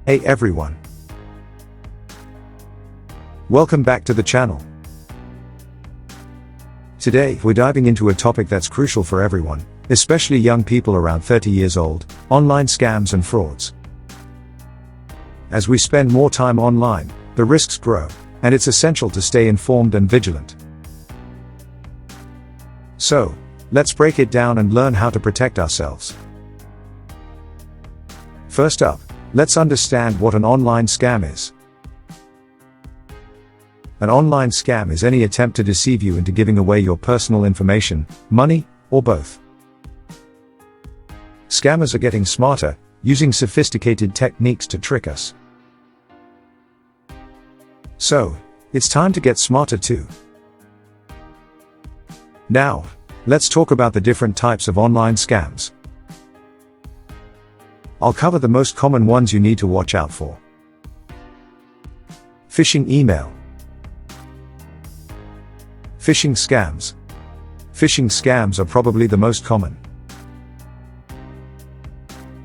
Hey everyone! Welcome back to the channel. Today, we're diving into a topic that's crucial for everyone, especially young people around 30 years old: online scams and frauds. As we spend more time online, the risks grow, and it's essential to stay informed and vigilant. So, let's break it down and learn how to protect ourselves. First up, let's understand what an online scam is. An online scam is any attempt to deceive you into giving away your personal information, money, or both. Scammers are getting smarter, using sophisticated techniques to trick us. So, it's time to get smarter too. Now, let's talk about the different types of online scams. I'll cover the most common ones you need to watch out for. Phishing email. Phishing scams. Phishing scams are probably the most common.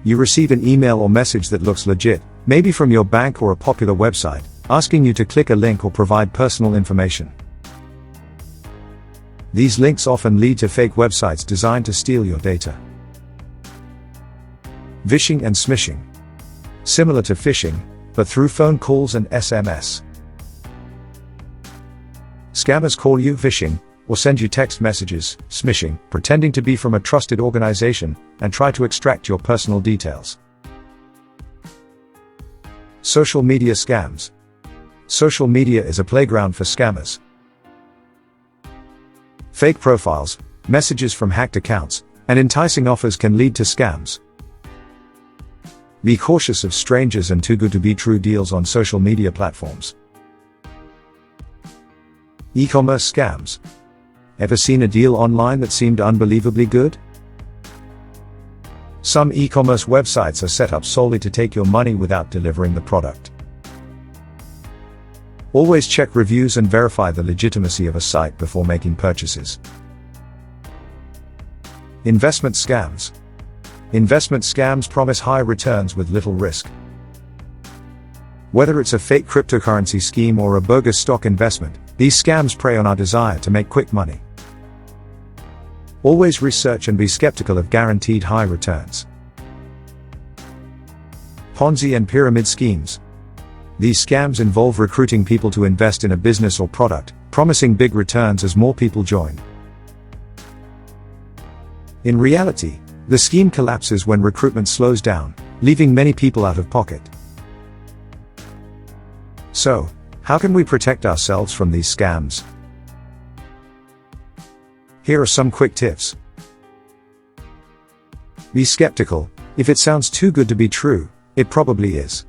You receive an email or message that looks legit, maybe from your bank or a popular website, asking you to click a link or provide personal information. These links often lead to fake websites designed to steal your data. Vishing and smishing. Similar to phishing, but through phone calls and SMS. Scammers call you vishing, or send you text messages, smishing, pretending to be from a trusted organization, and try to extract your personal details. Social media scams. Social media is a playground for scammers. Fake profiles, messages from hacked accounts, and enticing offers can lead to scams. Be cautious of strangers and too good to be true deals on social media platforms. E-commerce scams. Ever seen a deal online that seemed unbelievably good? Some e-commerce websites are set up solely to take your money without delivering the product. Always check reviews and verify the legitimacy of a site before making purchases. Investment scams. Investment scams promise high returns with little risk. Whether it's a fake cryptocurrency scheme or a bogus stock investment, these scams prey on our desire to make quick money. Always research and be skeptical of guaranteed high returns. Ponzi and pyramid schemes. These scams involve recruiting people to invest in a business or product, promising big returns as more people join. In reality, the scheme collapses when recruitment slows down, leaving many people out of pocket. So, how can we protect ourselves from these scams? Here are some quick tips. Be skeptical. If it sounds too good to be true, it probably is.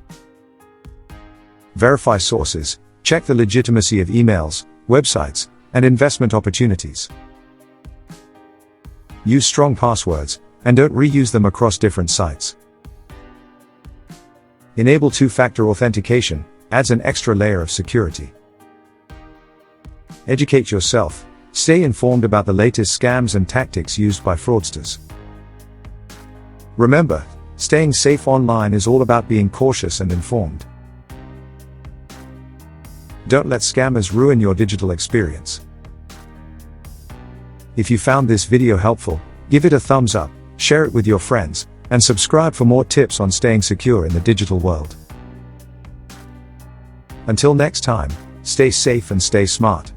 Verify sources. Check the legitimacy of emails, websites, and investment opportunities. Use strong passwords, and don't reuse them across different sites. Enable two-factor authentication, adds an extra layer of security. Educate yourself. Stay informed about the latest scams and tactics used by fraudsters. Remember, staying safe online is all about being cautious and informed. Don't let scammers ruin your digital experience. If you found this video helpful, give it a thumbs up, share it with your friends, and subscribe for more tips on staying secure in the digital world. Until next time, stay safe and stay smart.